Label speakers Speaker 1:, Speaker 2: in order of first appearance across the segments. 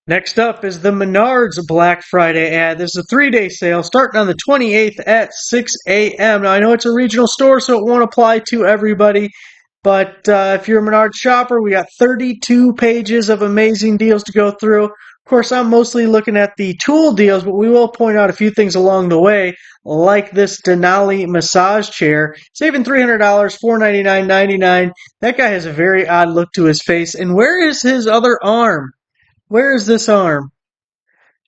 Speaker 1: Next up is the Menards Black Friday ad. This is a 3-day sale starting on the 28th at 6 a.m. Now, I know it's a regional store, so it won't apply to everybody. But if you're a Menards shopper, we got 32 pages of amazing deals to go through. Of course, I'm mostly looking at the tool deals, but we will point out a few things along the way, like this Denali massage chair, saving $300, $499.99. That guy has a very odd look to his face. And where is his other arm? Where is this arm?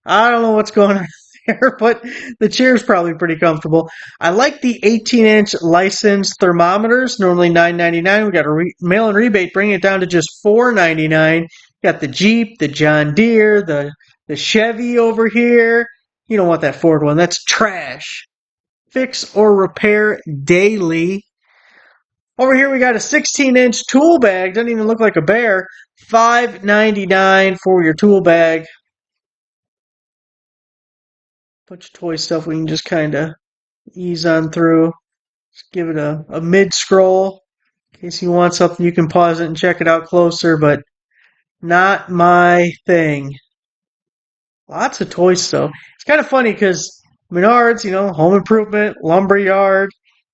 Speaker 1: I don't know what's going on there, but the chair's probably pretty comfortable. I like the 18-inch licensed thermometers, normally $9.99. We got a mail-in rebate, bringing it down to just $4.99. Got the Jeep, the John Deere, the Chevy over here. You don't want that Ford one. That's trash. Fix or repair daily. Over here we got a 16-inch tool bag. Doesn't even look like a bear. $5.99 for your tool bag. Bunch of toy stuff we can just kind of ease on through. Just give it a mid-scroll. In case you want something, you can pause it and check it out closer, but not my thing. Lots of toy stuff. It's kind of funny because Menards, home improvement, lumberyard,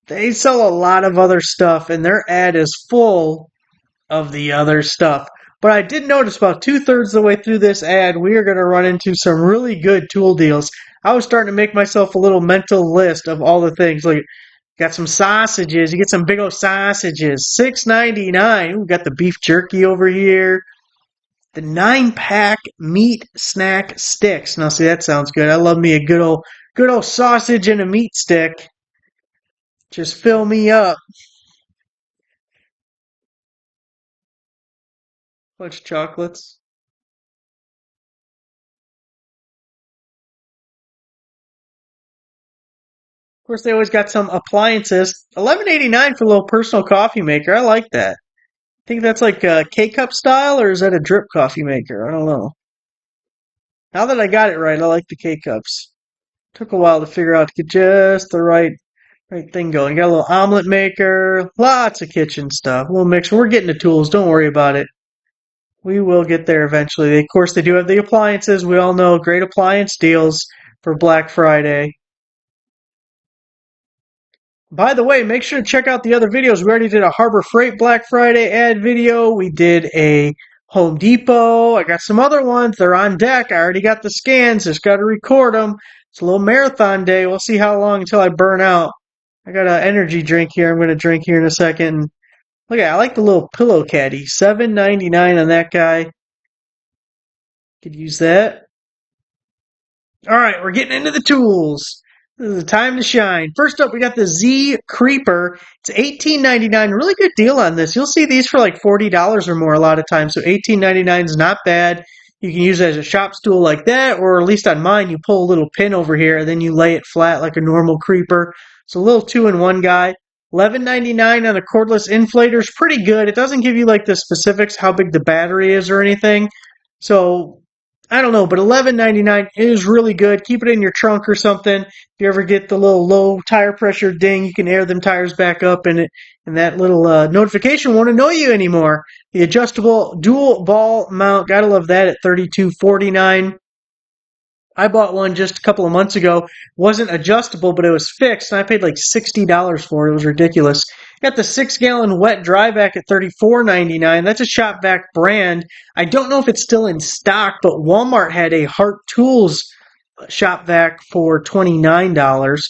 Speaker 1: they sell a lot of other stuff, and their ad is full of the other stuff. But I did notice about 2/3 of the way through this ad, we are going to run into some really good tool deals. I was starting to make myself a little mental list of all the things. Like, got some sausages. You get some big old sausages. $6.99. We got the beef jerky over here. The 9-pack meat snack sticks. Now, see, that sounds good. I love me a good old sausage and a meat stick. Just fill me up. Bunch of chocolates. Of course, they always got some appliances. $11.89 for a little personal coffee maker. I like that. I think that's like a K-cup style, or is that a drip coffee maker? I don't know. Now that I got it right, I like the K-cups. Took a while to figure out to get just the right thing going. Got a little omelet maker, lots of kitchen stuff, a little mixer. We're getting the tools. Don't worry about it. We will get there eventually. Of course, they do have the appliances. We all know great appliance deals for Black Friday. By the way, make sure to check out the other videos. We already did a Harbor Freight Black Friday ad video. We did a Home Depot. I got some other ones. They're on deck. I already got the scans. Just got to record them. It's a little marathon day. We'll see how long until I burn out. I got an energy drink here. I'm going to drink here in a second. Look at, I like the little pillow caddy. $7.99 on that guy. Could use that. All right, we're getting into the tools. This is the time to shine. First up, we got the Z Creeper. It's $18.99. Really good deal on this. You'll see these for like $40 or more a lot of times. So $18.99 is not bad. You can use it as a shop stool like that, or at least on mine, you pull a little pin over here, and then you lay it flat like a normal creeper. So a little 2-in-1 guy. $11.99 on the cordless inflator is pretty good. It doesn't give you like the specifics, how big the battery is or anything. So I don't know, but $11.99 is really good. Keep it in your trunk or something. If you ever get the little low tire pressure ding, you can air them tires back up, and that little notification won't annoy you anymore. The adjustable dual ball mount, gotta love that at $32.49. I bought one just a couple of months ago. It wasn't adjustable, but it was fixed, and I paid like $60 for it. It was ridiculous. Got the 6-gallon wet dry vac at $34.99. That's a shop vac brand. I don't know if it's still in stock, but Walmart had a Hart Tools shop vac for $29.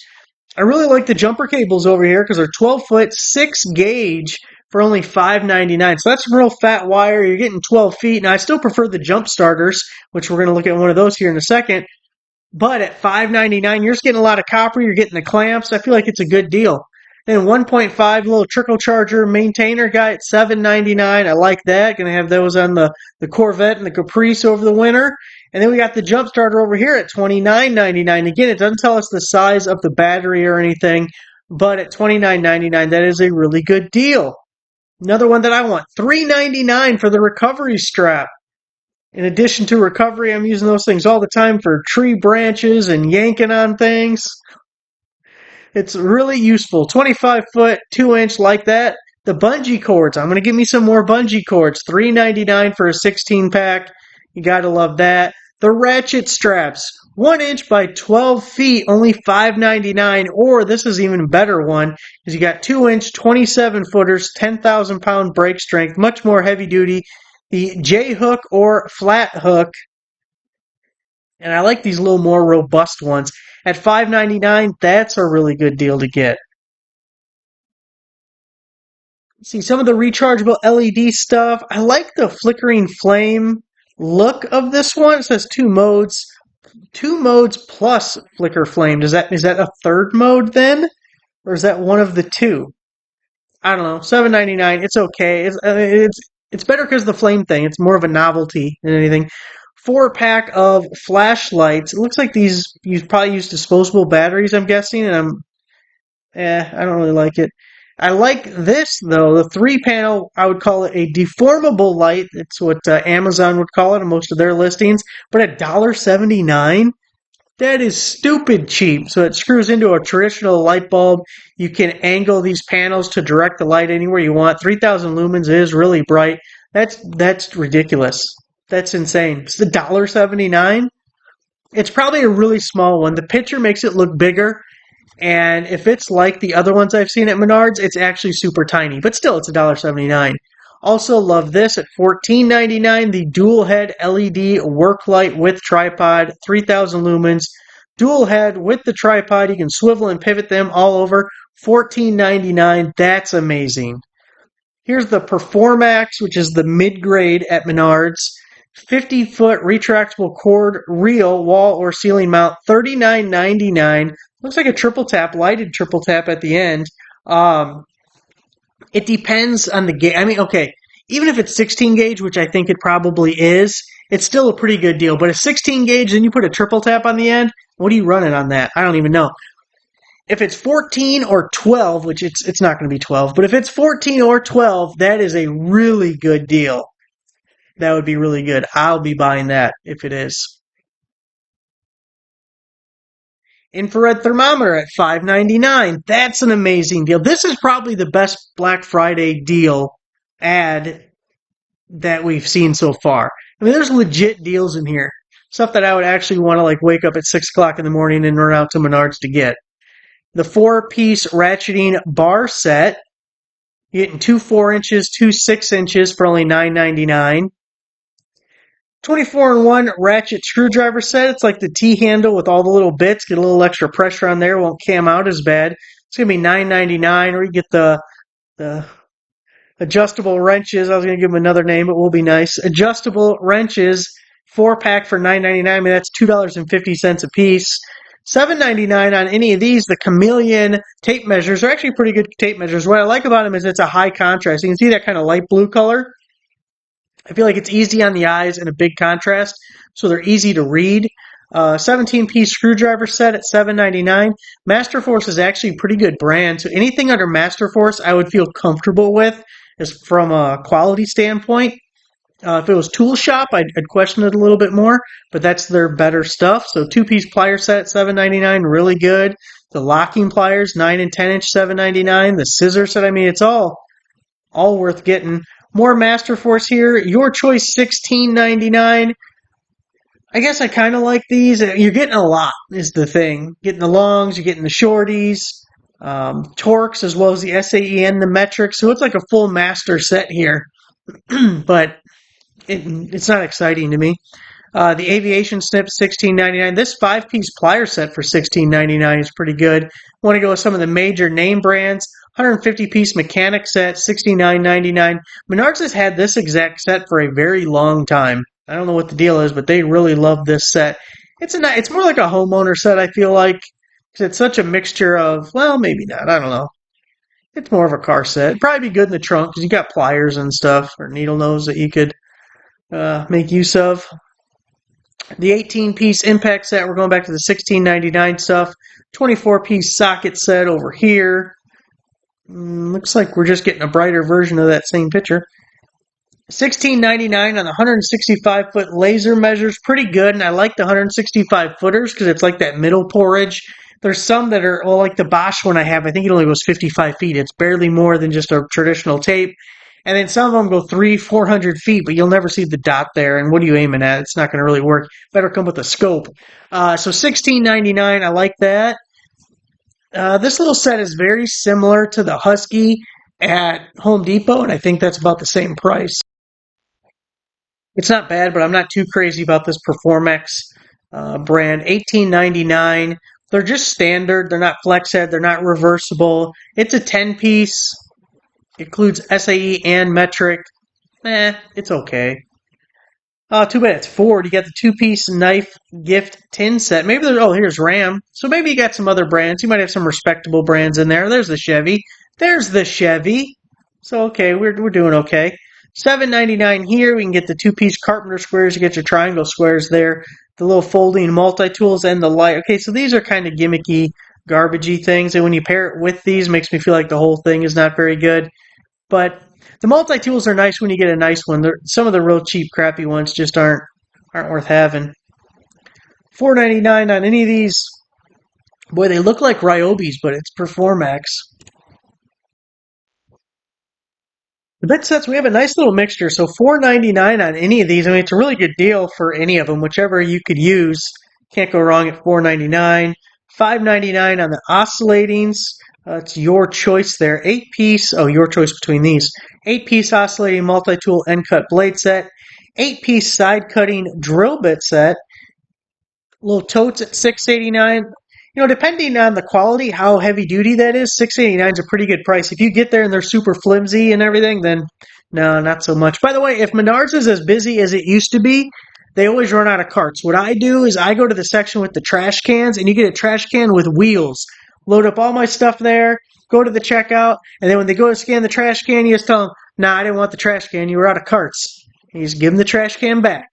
Speaker 1: I really like the jumper cables over here because they're 12-foot, 6-gauge for only $5.99. So that's some real fat wire. You're getting 12 feet. Now, I still prefer the jump starters, which we're going to look at one of those here in a second. But at $5.99, you're just getting a lot of copper. You're getting the clamps. I feel like it's a good deal. Then 1.5 little trickle charger maintainer guy at $7.99. I like that. Going to have those on the Corvette and the Caprice over the winter. And then we got the jump starter over here at $29.99. Again, it doesn't tell us the size of the battery or anything, but at $29.99, that is a really good deal. Another one that I want, $3.99 for the recovery strap. In addition to recovery, I'm using those things all the time for tree branches and yanking on things. It's really useful. 25-foot, 2-inch like that. The bungee cords. I'm going to give me some more bungee cords. $3.99 for a 16-pack. You got to love that. the ratchet straps. 1 inch by 12 feet, only $5.99. Or this is even better one, because you got 2 inch, 27 footers, 10,000 pound brake strength, much more heavy duty. The J hook or flat hook. And I like these little more robust ones. At $5.99, that's a really good deal to get. See, some of the rechargeable LED stuff. I like the flickering flame look of this one. It says 2 modes. 2 modes plus flicker flame. Is that a third mode then? Or is that one of the two? I don't know. $7.99. It's okay. It's better because of the flame thing. It's more of a novelty than anything. 4-pack of flashlights. It looks like these you probably use disposable batteries, I'm guessing, and I don't really like it. I like this, though, the 3-panel, I would call it a deformable light. It's what Amazon would call it in most of their listings. But at $1.79, that is stupid cheap. So it screws into a traditional light bulb. You can angle these panels to direct the light anywhere you want. 3,000 lumens is really bright. That's ridiculous. That's insane. It's the $1.79. It's probably a really small one. The picture makes it look bigger. And if it's like the other ones I've seen at Menards, it's actually super tiny. But still, it's $1.79. Also love this at $14.99. The dual head LED work light with tripod, 3,000 lumens. Dual head with the tripod. You can swivel and pivot them all over. $14.99. That's amazing. Here's the Performax, which is the mid-grade at Menards. 50-foot retractable cord reel wall or ceiling mount, $39.99. Looks like a triple tap, lighted triple tap at the end. It depends on the gauge. I mean, okay, even if it's 16 gauge, which I think it probably is, it's still a pretty good deal. But a 16 gauge, then you put a triple tap on the end, what are you running on that? I don't even know. If it's 14 or 12, which it's not going to be 12, but if it's 14 or 12, that is a really good deal. That would be really good. I'll be buying that if it is. Infrared thermometer at $5.99. That's an amazing deal. This is probably the best Black Friday deal ad that we've seen so far. I mean, there's legit deals in here. Stuff that I would actually want to wake up at 6 o'clock in the morning and run out to Menards to get. The 4-piece ratcheting bar set. You're getting 2 4 inches, 2 6 inches for only $9.99. 24-in-1 ratchet screwdriver set. It's like the T-handle with all the little bits. Get a little extra pressure on there. Won't cam out as bad. It's going to be $9.99. Or you get the adjustable wrenches. I was going to give them another name, but we'll be nice. Adjustable wrenches, 4-pack for $9.99. I mean, that's $2.50 a piece. $7.99 on any of these. The Chameleon tape measures are actually pretty good tape measures. What I like about them is it's a high contrast. You can see that kind of light blue color. I feel like it's easy on the eyes and a big contrast, so they're easy to read. 17-piece screwdriver set at $7.99. Masterforce is actually a pretty good brand, so anything under Masterforce I would feel comfortable with is from a quality standpoint. If it was Tool Shop, I'd question it a little bit more, but that's their better stuff. So 2-piece plier set at $7.99, really good. The locking pliers, 9 and 10 inch, $7.99. The scissor set, I mean, it's all worth getting. More Masterforce here. Your Choice, $16.99. I guess I kind of like these. You're getting a lot, is the thing. Getting the longs, you're getting the shorties, Torx, as well as the SAE and the metric. So it's like a full master set here. But it's not exciting to me. The aviation snip, $16.99. This 5-piece plier set for $16.99 is pretty good. Want to go with some of the major name brands. 150-piece mechanic set, $69.99. Menards has had this exact set for a very long time. I don't know what the deal is, but they really love this set. It's more like a homeowner set, I feel like, because it's such a mixture of, well, maybe not. I don't know. It's more of a car set. It'd probably be good in the trunk because you got pliers and stuff, or needle nose that you could make use of. The 18-piece impact set, we're going back to the $16.99 stuff. 24-piece socket set over here. Looks like we're just getting a brighter version of that same picture. $16.99 on the 165-foot laser measures. Pretty good, and I like the 165-footers because it's like that middle porridge. There's some that are, well, like the Bosch one I have, I think it only goes 55 feet. It's barely more than just a traditional tape. And then some of them go 300-400 feet, but you'll never see the dot there. And what are you aiming at? It's not going to really work. Better come with a scope. So $16.99, I like that. This little set is very similar to the Husky at Home Depot, and I think that's about the same price. It's not bad, but I'm not too crazy about this Performex brand. $18.99. They're just standard. They're not flex head. They're not reversible. It's a 10-piece. Includes SAE and metric. It's okay. Too bad it's Ford. You got the two-piece knife gift tin set. Maybe there's, here's Ram. So maybe you got some other brands. You might have some respectable brands in there. There's the Chevy. There's the Chevy. So, okay, we're doing okay. $7.99 here. We can get the two-piece carpenter squares. You get your triangle squares there. The little folding multi-tools and the light. Okay, so these are kind of gimmicky, garbagey things. And when you pair it with these, it makes me feel like the whole thing is not very good. But the multi-tools are nice when you get a nice one. Some of the real cheap, crappy ones just aren't worth having. $4.99 on any of these. Boy, they look like Ryobis, but it's Performex. The bed sets, we have a nice little mixture. So $4.99 on any of these. I mean, it's a really good deal for any of them, whichever you could use. Can't go wrong at $4.99. $5.99 on the oscillatings. It's your choice there. 8-piece, your choice between these. 8-piece oscillating multi-tool end cut blade set. 8-piece side cutting drill bit set. Little totes at $6.89. Depending on the quality, how heavy duty that is, $6.89 is a pretty good price. If you get there and they're super flimsy and everything, then no, not so much. By the way, if Menards is as busy as it used to be, they always run out of carts. What I do is I go to the section with the trash cans, and you get a trash can with wheels. Load up all my stuff there, go to the checkout, and then when they go to scan the trash can, you just tell them, nah, I didn't want the trash can. You were out of carts. And you just give them the trash can back.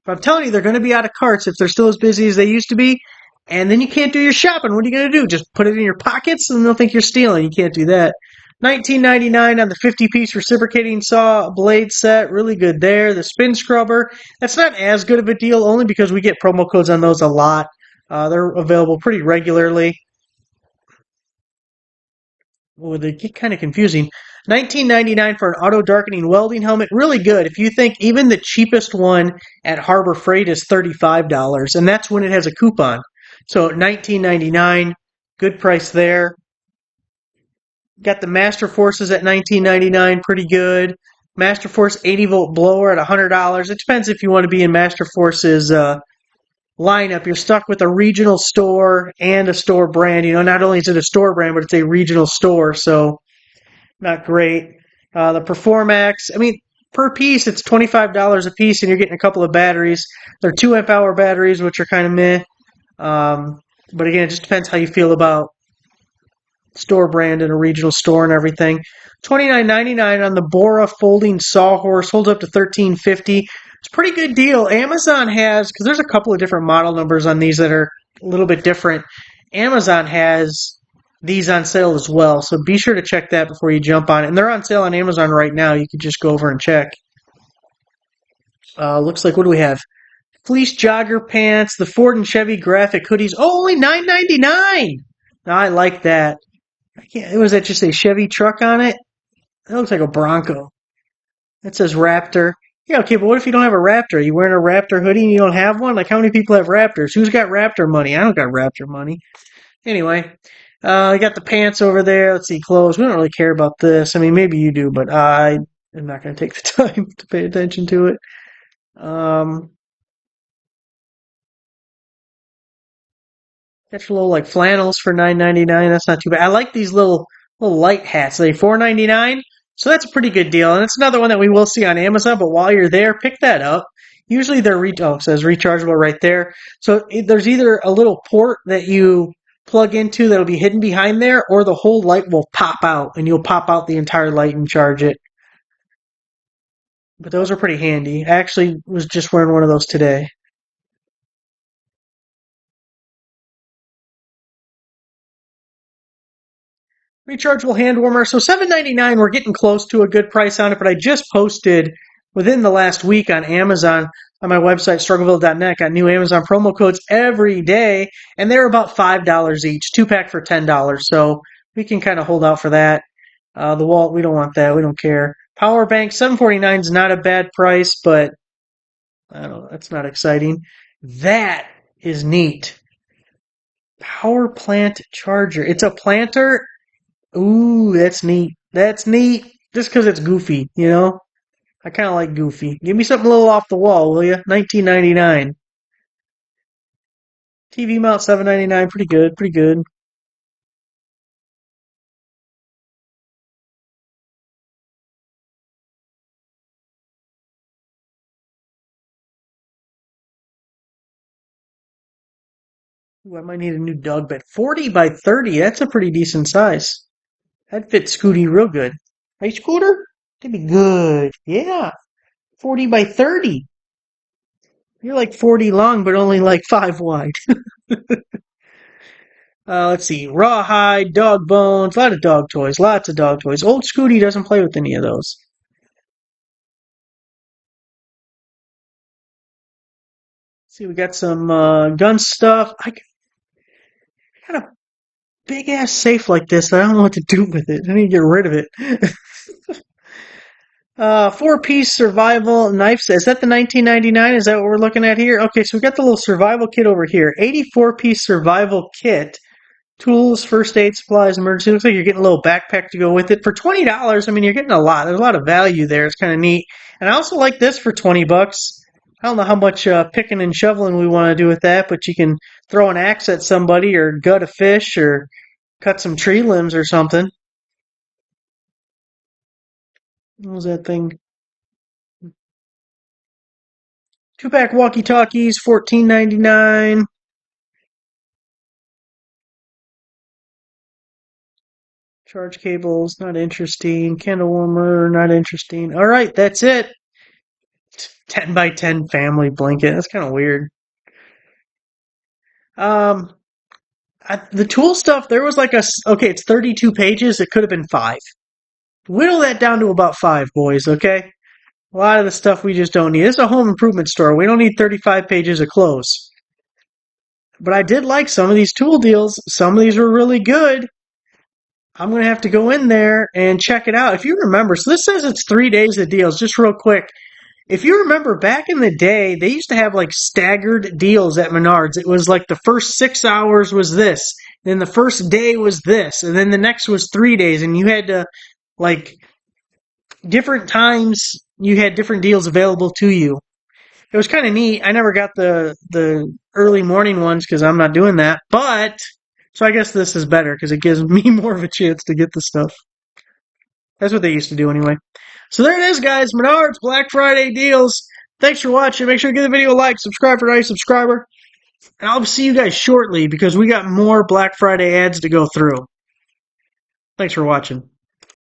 Speaker 1: But I'm telling you, they're going to be out of carts if they're still as busy as they used to be. And then you can't do your shopping. What are you going to do? Just put it in your pockets and they'll think you're stealing. You can't do that. $19.99 on the 50-piece reciprocating saw blade set. Really good there. The spin scrubber. That's not as good of a deal only because we get promo codes on those a lot. They're available pretty regularly. Well, they get kind of confusing. $19.99 for an auto darkening welding helmet. Really good. If you think even the cheapest one at Harbor Freight is $35, and that's when it has a coupon. So $19.99, good price there. Got the Master Forces at $19.99, pretty good. Master Force 80-volt blower at $100. It depends if you want to be in Master Force's lineup. You're stuck with a regional store and a store brand. Not only is it a store brand, but it's a regional store, so not great. The Performex, per piece, it's $25 a piece, and you're getting a couple of batteries. They're 2 amp-hour batteries, which are kind of meh. But again, it just depends how you feel about store brand and a regional store and everything. $29.99 on the Bora folding sawhorse. Holds up to $13.50. It's a pretty good deal. Amazon has, because there's a couple of different model numbers on these that are a little bit different. Amazon has these on sale as well, so be sure to check that before you jump on it. And they're on sale on Amazon right now. You can just go over and check. Looks like, what do we have? Fleece jogger pants, the Ford and Chevy graphic hoodies. Oh, only $9.99. Now, I like that. Was that just a Chevy truck on it? That looks like a Bronco. That says Raptor. Yeah, okay, but what if you don't have a Raptor? Are you wearing a Raptor hoodie and you don't have one? Like, how many people have Raptors? Who's got Raptor money? I don't got Raptor money. Anyway, I got the pants over there. Let's see, clothes. We don't really care about this. Maybe you do, but I am not going to take the time to pay attention to it. Got your little flannels for $9.99. That's not too bad. I like these little light hats. Are they $4.99? So that's a pretty good deal. And it's another one that we will see on Amazon, but while you're there, pick that up. Usually they're it says rechargeable right there. So there's either a little port that you plug into that'll be hidden behind there, or the whole light will pop out and you'll pop out the entire light and charge it. But those are pretty handy. I actually was just wearing one of those today. Rechargeable hand warmer. So $7.99, we're getting close to a good price on it, but I just posted within the last week on Amazon on my website, TheStruggleville.net. Got new Amazon promo codes every day, and they're about $5 each. 2-pack for $10. So we can kind of hold out for that. The wall, we don't want that. We don't care. Power bank, $7.49 is not a bad price, but I don't know, that's not exciting. That is neat. Power plant charger. It's a planter. Ooh, that's neat. That's neat. Just because it's goofy, you know? I kind of like goofy. Give me something a little off the wall, will you? $19.99. TV mount, $7.99. Pretty good. Pretty good. Ooh, I might need a new dog bed. 40 by 30. That's a pretty decent size. That fits Scooty real good. Hey, Scooter? That'd be good. Yeah. 40 by 30. You're like 40 long, but only like 5 wide. Let's see. Rawhide, dog bones, a lot of dog toys, lots of dog toys. Old Scooty doesn't play with any of those. See, we got some gun stuff. I got a big ass safe like this. I don't know what to do with it. I need to get rid of it. 4-piece survival knife set. Is that the 1999? Is that what we're looking at here? Okay, so we got the little survival kit over here. 84-piece survival kit. Tools, first aid supplies, emergency. Looks like you're getting a little backpack to go with it. For $20, I mean, you're getting a lot. There's a lot of value there. It's kind of neat. And I also like this for $20. I don't know how much picking and shoveling we want to do with that, but you can throw an axe at somebody or gut a fish or cut some tree limbs or something. What was that thing? 2-pack walkie-talkies, $14.99. Charge cables, not interesting. Candle warmer, not interesting. All right, that's it. 10 by 10 family blanket. That's kind of weird. Um, the tool stuff, there was like okay, it's 32 pages. It could have been 5. Whittle that down to about 5, boys, okay? A lot of the stuff we just don't need. It's a home improvement store. We don't need 35 pages of clothes. But I did like some of these tool deals. Some of these were really good. I'm going to have to go in there and check it out. If you remember, so this says it's 3 days of deals, just real quick. If you remember back in the day, they used to have like staggered deals at Menards. It was like the first 6 hours was this, then the first day was this, and then the next was 3 days, and you had to like different times you had different deals available to you. It was kind of neat. I never got the early morning ones because I'm not doing that, but so I guess this is better because it gives me more of a chance to get the stuff. That's what they used to do anyway. So there it is, guys. Menards Black Friday deals. Thanks for watching. Make sure to give the video a like, subscribe for a nice subscriber. And I'll see you guys shortly because we got more Black Friday ads to go through. Thanks for watching.